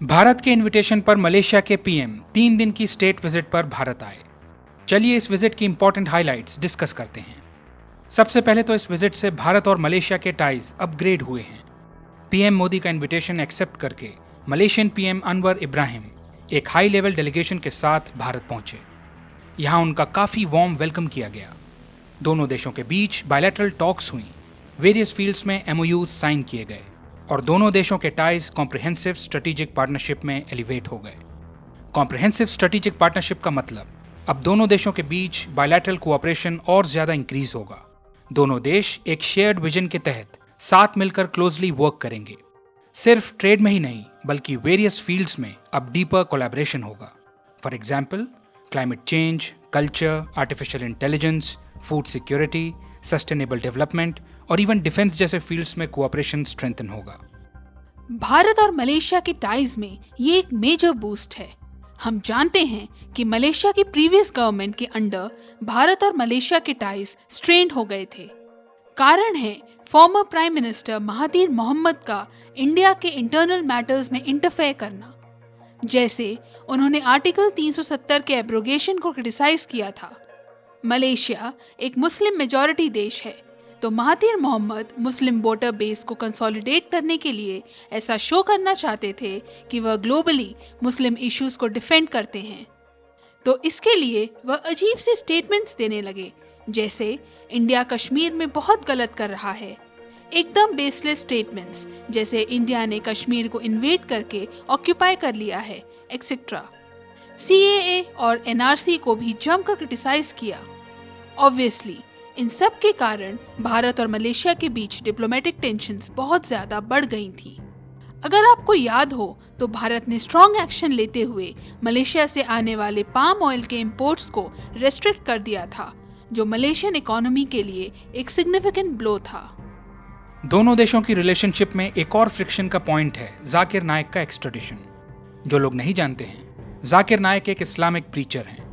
भारत के इनविटेशन पर मलेशिया के पीएम 3 दिन की स्टेट विजिट पर भारत आए। चलिए इस विजिट की इंपॉर्टेंट हाइलाइट्स डिस्कस करते हैं। सबसे पहले तो इस विजिट से भारत और मलेशिया के टाइज अपग्रेड हुए हैं। पीएम मोदी का इनविटेशन एक्सेप्ट करके मलेशियन पीएम अनवर इब्राहिम एक हाई लेवल डेलीगेशन के साथ भारत पहुंचे। यहां उनका काफी वार्म वेलकम किया गया। दोनों देशों के बीच बायलैटरल टॉक्स हुई, वेरियस फील्ड्स में एमओयूज साइन किए गए और दोनों देशों के टाइज कॉम्प्रिहेंसिव स्ट्रेटेजिक पार्टनरशिप में एलिवेट हो गए। कॉम्प्रिहेंसिव स्ट्रेटेजिक पार्टनरशिप का मतलब अब दोनों देशों के बीच बायलैटरल कोऑपरेशन और ज्यादा इंक्रीज होगा। दोनों देश एक शेयर्ड विजन के तहत साथ मिलकर क्लोजली वर्क करेंगे। सिर्फ ट्रेड में ही नहीं बल्कि वेरियस फील्ड्स में अब डीपर कोलैबोरेशन होगा। For example climate change, culture, artificial intelligence, food security, sustainable development और इवन डिफेंस जैसे फील्ड्स में कोऑपरेशन स्ट्रेंथन होगा। भारत और मलेशिया के टाइज में ये एक मेजर बूस्ट है। हम जानते हैं कि मलेशिया की प्रीवियस गवर्नमेंट के अंडर भारत और मलेशिया के टाइज स्ट्रेन्ड हो गए थे। कारण है former prime minister Mahathir Mohammad का इंडिया के इंटरनल मैटर्स में इंटरफेयर करना। जैसे उन्होंने आर्टिकल 370 के एब्रोगेशन को क्रिटिसाइज किया था। मलेशिया एक मुस्लिम मेजॉरिटी देश है, तो महातीर मोहम्मद मुस्लिम वोटर बेस को कंसोलिडेट करने के लिए ऐसा शो करना चाहते थे कि वह ग्लोबली मुस्लिम इश्यूज को डिफेंड करते हैं। तो इसके लिए वह अजीब से स्टेटमेंट्स देने लगे, जैसे इंडिया कश्मीर में बहुत गलत कर रहा है। एकदम बेसलेस स्टेटमेंट्स जैसे इंडिया ने कश्मीर को इन्वेड करके ऑक्यूपाई कर लिया है एक्सेट्रा। सीएए और एनआरसी को भी जमकर क्रिटिसाइज किया। ऑब्वियसली इन सब के कारण भारत और मलेशिया के बीच डिप्लोमेटिक टेंशन्स बहुत ज्यादा बढ़ गई थी। अगर आपको याद हो तो भारत ने स्ट्रॉन्ग एक्शन लेते हुए मलेशिया से आने वाले पाम ऑयल के इंपोर्ट्स को रेस्ट्रिक्ट कर दिया था, जो मलेशियन इकोनॉमी के लिए एक सिग्निफिकेंट ब्लो था। दोनों देशों की रिलेशनशिप में एक और फ्रिक्शन का पॉइंट है जाकिर नाइक का एक्स्ट्राडिशन। जो लोग नहीं जानते हैं, जाकिर नाइक एक इस्लामिक प्रीचर हैं।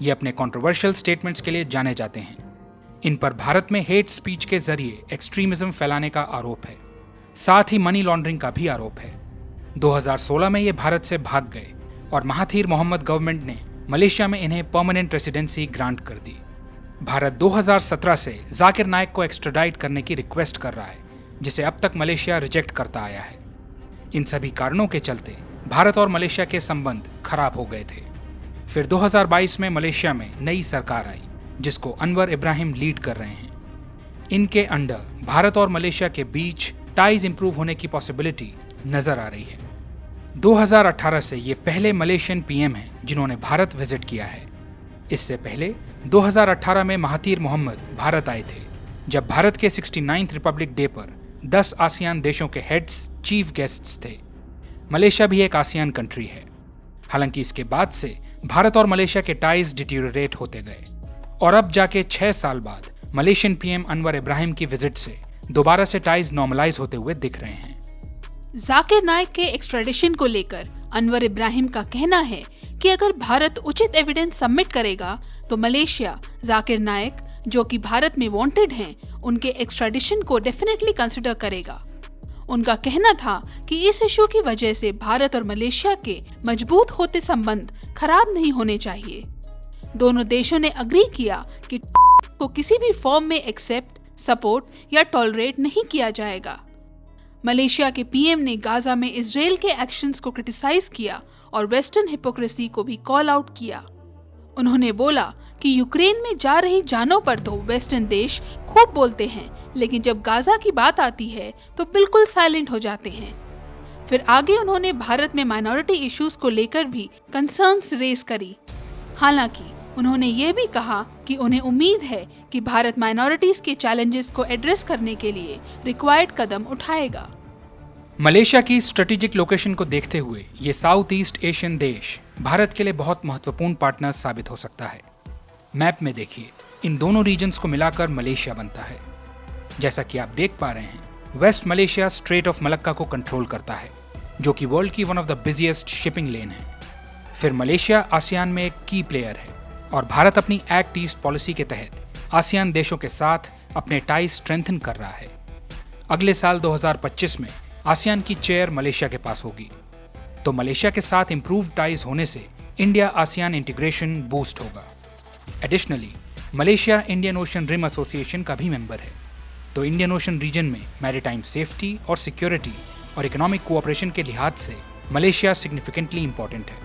ये अपने कंट्रोवर्शियल स्टेटमेंट्स के लिए जाने जाते हैं। इन पर भारत में हेट स्पीच के जरिए एक्सट्रीमिज्म फैलाने का आरोप है। साथ ही मनी लॉन्ड्रिंग का भी आरोप है। 2016 में ये भारत से भाग गए और महाथीर मोहम्मद गवर्नमेंट ने मलेशिया में इन्हें परमानेंट रेसिडेंसी ग्रांट कर दी। भारत 2017 से जाकिर नाइक को एक्स्ट्राडाइट करने की रिक्वेस्ट कर रहा है, जिसे अब तक मलेशिया रिजेक्ट करता आया है। इन सभी कारणों के चलते भारत और मलेशिया के संबंध खराब हो गए थे। फिर 2022 में मलेशिया में नई सरकार आई, जिसको अनवर इब्राहिम लीड कर रहे हैं। इनके अंडर भारत और मलेशिया के बीच टाइज इंप्रूव होने की पॉसिबिलिटी नजर आ रही है। 2018 से ये पहले मलेशियन पीएम हैं जिन्होंने भारत विजिट किया है। इससे पहले 2018 में महातीर मोहम्मद भारत आए थे, जब भारत के 69th रिपब्लिक डे पर 10 आसियान देशों के हेड्स चीफ गेस्ट्स थे। मलेशिया भी एक आसियान कंट्री है। हालांकि इसके बाद से भारत और मलेशिया के टाइज डिटीरियोरेट होते गए और अब जाके 6 साल बाद मलेशियन पीएम अनवर इब्राहिम की विजिट से दोबारा से टाइज नॉर्मलाइज होते हुए दिख रहे हैं। जाकिर नाइक के एक्स्ट्राडिशन को लेकर अनवर इब्राहिम का कहना है कि अगर भारत उचित एविडेंस सबमिट करेगा तो मलेशिया जाकिर नाइक, जो कि भारत में वांटेड हैं, उनके एक्स्ट्राडिशन को डेफिनेटली कंसिडर करेगा। उनका कहना था कि इस इशू की वजह से भारत और मलेशिया के मजबूत होते संबंध खराब नहीं होने चाहिए। दोनों देशों ने अग्री किया कि को किसी भी फॉर्म में एक्सेप्ट, सपोर्ट या टॉलरेट नहीं किया जाएगा। मलेशिया के पीएम ने गाजा में इजराइल के एक्शंस को क्रिटिसाइज किया और वेस्टर्न हिपोक्रेसी को भी कॉल आउट किया। उन्होंने बोला कि यूक्रेन में जा रही जानों पर तो वेस्टर्न देश खूब बोलते हैं, लेकिन जब गाजा की बात आती है तो बिल्कुल साइलेंट हो जाते हैं। फिर आगे उन्होंने भारत में माइनॉरिटी इश्यूज को लेकर भी कंसर्न्स रेज करी। हालांकि उन्होंने ये भी कहा कि उन्हें उम्मीद है कि भारत माइनॉरिटीज के चैलेंजेस को एड्रेस करने के लिए रिक्वायर्ड कदम उठाएगा। मलेशिया की स्ट्रेटेजिक लोकेशन को देखते हुए ये साउथ ईस्ट एशियन देश भारत के लिए बहुत महत्वपूर्ण पार्टनर साबित हो सकता है। मैप में देखिए, इन दोनों रीजन्स को मिलाकर मलेशिया बनता है। जैसा कि आप देख पा रहे हैं, West Malaysia Strait of Malacca को कंट्रोल करता है, जो कि वर्ल्ड की one of the busiest shipping lane है। फिर मलेशिया आसियान में एक की प्लेयर है और भारत अपनी एक्ट ईस्ट पॉलिसी के तहत आसियान देशों के साथ अपने टाइज स्ट्रेंथन कर रहा है। अगले साल 2025 में आसियान की चेयर मलेशिया के पास होगी। तो मलेशिया के साथ इंप्रूव्ड टाइज होने से इंडिया आसियान इंटीग्रेशन बूस्ट होगा। Additionally Malaysia Indian Ocean Rim Association का भी मेंबर है, तो इंडियन ओशन रीजन में मैरीटाइम सेफ्टी और सिक्योरिटी और इकोनॉमिक कोऑपरेशन के लिहाज से मलेशिया सिग्निफिकेंटली इंपॉर्टेंट है।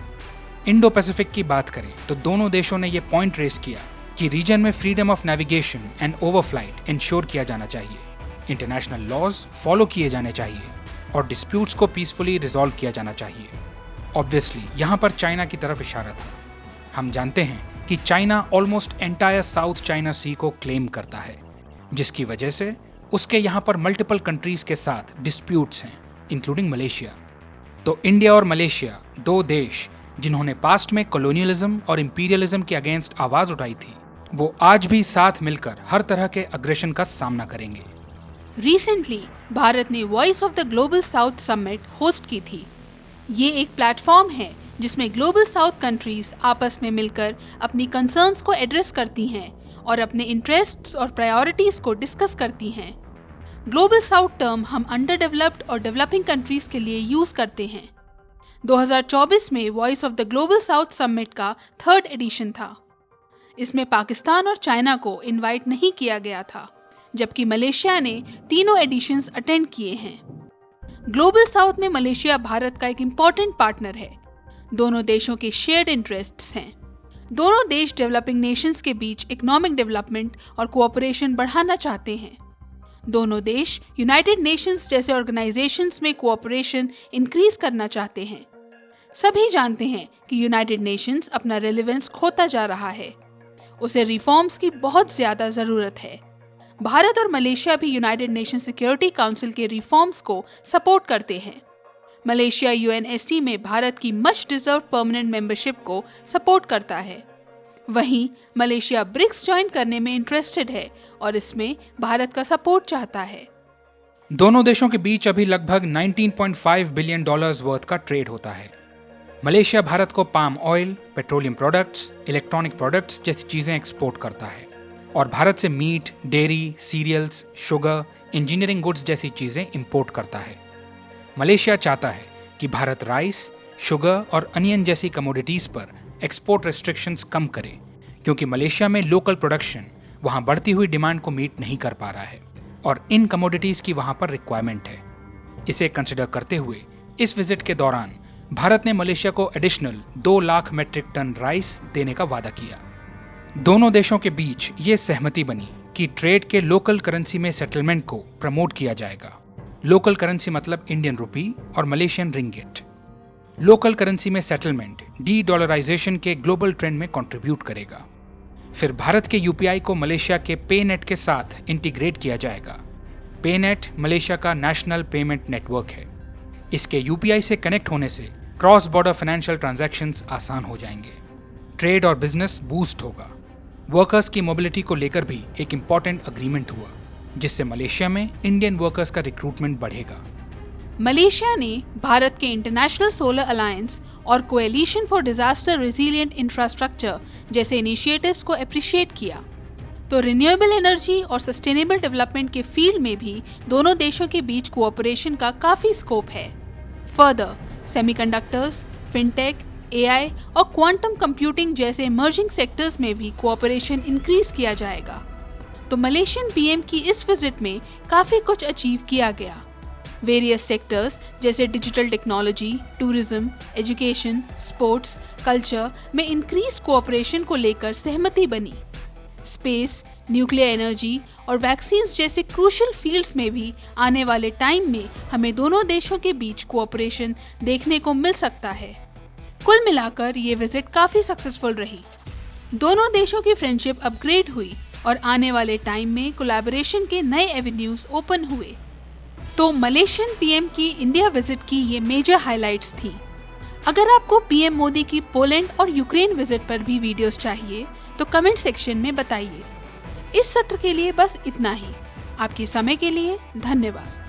इंडो पैसिफिक की बात करें तो दोनों देशों ने यह पॉइंट रेस किया कि रीजन में freedom of navigation and overflight ensure किया जाना चाहिए, इंटरनेशनल लॉज फॉलो किए जाने चाहिए और डिस्प्यूट्स को पीसफुली रिजॉल्व किया जाना चाहिए। ऑब्वियसली यहाँ पर चाइना की तरफ इशारा था। हम जानते हैं कि China almost entire South China Sea को क्लेम करता है, जिसकी वजह से उसके यहाँ पर मल्टीपल कंट्रीज के साथ डिस्प्यूट्स हैं, इंक्लूडिंग मलेशिया। तो इंडिया और मलेशिया दो देश जिन्होंने पास्ट में कॉलोनियलिज्म और इंपीरियलिज्म के अगेंस्ट आवाज उठाई थी, वो आज भी साथ मिलकर हर तरह के अग्रेशन का सामना करेंगे। रिसेंटली भारत ने voice of the global south summit host की थी। ये एक प्लेटफॉर्म है जिसमें ग्लोबल साउथ कंट्रीज आपस में मिलकर अपनी कंसर्न्स को एड्रेस करती हैं और अपने इंटरेस्ट्स और प्रायोरिटीज को डिस्कस करती हैं। ग्लोबल साउथ टर्म हम अंडर डेवलप्ड और डेवलपिंग कंट्रीज के लिए यूज करते हैं। 2024 में voice of the global south summit का 3rd एडिशन था। इसमें पाकिस्तान और चाइना को इनवाइट नहीं किया गया था, जबकि मलेशिया ने तीनों एडिशंस अटेंड किए हैं। ग्लोबल साउथ में मलेशिया भारत का एक इम्पॉर्टेंट पार्टनर है। दोनों देशों के शेयर्ड इंटरेस्ट्स हैं। दोनों देश डेवलपिंग नेशंस के बीच इकोनॉमिक डेवलपमेंट और कोऑपरेशन बढ़ाना चाहते हैं। दोनों देश यूनाइटेड नेशंस जैसे ऑर्गेनाइजेशंस में कोऑपरेशन इंक्रीज करना चाहते हैं। सभी जानते हैं कि यूनाइटेड नेशंस अपना रेलेवेंस खोता जा रहा है। उसे रिफॉर्म्स की बहुत ज्यादा जरूरत है। भारत और मलेशिया भी यूनाइटेड नेशन सिक्योरिटी काउंसिल के रिफॉर्म्स को सपोर्ट करते हैं। मलेशिया यूएनएससी में भारत की मच डिजर्व्ड परमानेंट मेंबरशिप को सपोर्ट करता है। वहीं मलेशिया ब्रिक्स ज्वाइन करने में इंटरेस्टेड है और इसमें भारत का सपोर्ट चाहता है। दोनों देशों के बीच अभी लगभग $19.5 बिलियन वर्थ का ट्रेड होता है। मलेशिया भारत को palm oil, petroleum products, electronic products जैसी चीजें एक्सपोर्ट करता है और भारत से meat, dairy, cereals, sugar, engineering goods जैसी चीजें इंपोर्ट करता है। मलेशिया चाहता है कि भारत राइस, शुगर और अनियन जैसी कमोडिटीज पर एक्सपोर्ट रेस्ट्रिक्शंस कम करे, क्योंकि मलेशिया में लोकल प्रोडक्शन वहां बढ़ती हुई डिमांड को मीट नहीं कर पा रहा है और इन कमोडिटीज की वहां पर रिक्वायरमेंट है। इसे कंसिडर करते हुए इस विजिट के दौरान भारत ने मलेशिया को additional 2 lakh metric tonne rice देने का वादा किया। दोनों देशों के बीच ये सहमति बनी कि ट्रेड के लोकल करेंसी में सेटलमेंट को प्रमोट किया जाएगा। लोकल करेंसी मतलब इंडियन रुपी और मलेशियन रिंगिट। लोकल करेंसी में सेटलमेंट डी-डॉलराइजेशन के ग्लोबल ट्रेंड में कंट्रीब्यूट करेगा। फिर भारत के यूपीआई को मलेशिया के पेनेट के साथ इंटीग्रेट किया जाएगा। पेनेट मलेशिया का नेशनल पेमेंट नेटवर्क है। इसके यूपीआई से कनेक्ट होने से क्रॉस बॉर्डर फाइनेंशियल ट्रांजैक्शंस आसान हो जाएंगे। ट्रेड और बिजनेस बूस्ट होगा। वर्कर्स की मोबिलिटी को लेकर भी एक इम्पॉर्टेंट अग्रीमेंट हुआ, जिससे मलेशिया में इंडियन वर्कर्स का रिक्रूटमेंट बढ़ेगा। मलेशिया ने भारत के इंटरनेशनल सोलर अलायंस और coalition for disaster resilient infrastructure जैसे इनिशिएटिव्स को अप्रिशिएट किया। तो रिन्यूएबल एनर्जी और सस्टेनेबल डेवलपमेंट के फील्ड में भी दोनों देशों के बीच कोऑपरेशन का काफी स्कोप है। फर्दर सेमीकंडक्टर्स, फिनटेक, एआई और क्वांटम कंप्यूटिंग जैसे इमर्जिंग सेक्टर्स में भी कोऑपरेशन इंक्रीज किया जाएगा। तो मलेशियन पीएम की इस विजिट में काफी कुछ अचीव किया गया। वेरियस सेक्टर्स जैसे digital technology, tourism, education, sports, culture में इंक्रीज कोऑपरेशन को लेकर सहमति बनी। स्पेस, न्यूक्लियर एनर्जी और वैक्सीन्स जैसे क्रूशियल फील्ड्स में भी आने वाले टाइम में हमें दोनों देशों के बीच कोऑपरेशन देखने को मिल सकता है। कुल मिलाकर ये विजिट काफी सक्सेसफुल रही। दोनों देशों की फ्रेंडशिप अपग्रेड हुई और आने वाले टाइम में कोलैबोरेशन के नए एवेन्यूज ओपन हुए। तो मलेशियन पीएम की इंडिया विजिट की ये मेजर हाइलाइट्स थी। अगर आपको पीएम मोदी की पोलैंड और यूक्रेन विजिट पर भी वीडियोस चाहिए तो कमेंट सेक्शन में बताइए। इस सत्र के लिए बस इतना ही। आपके समय के लिए धन्यवाद।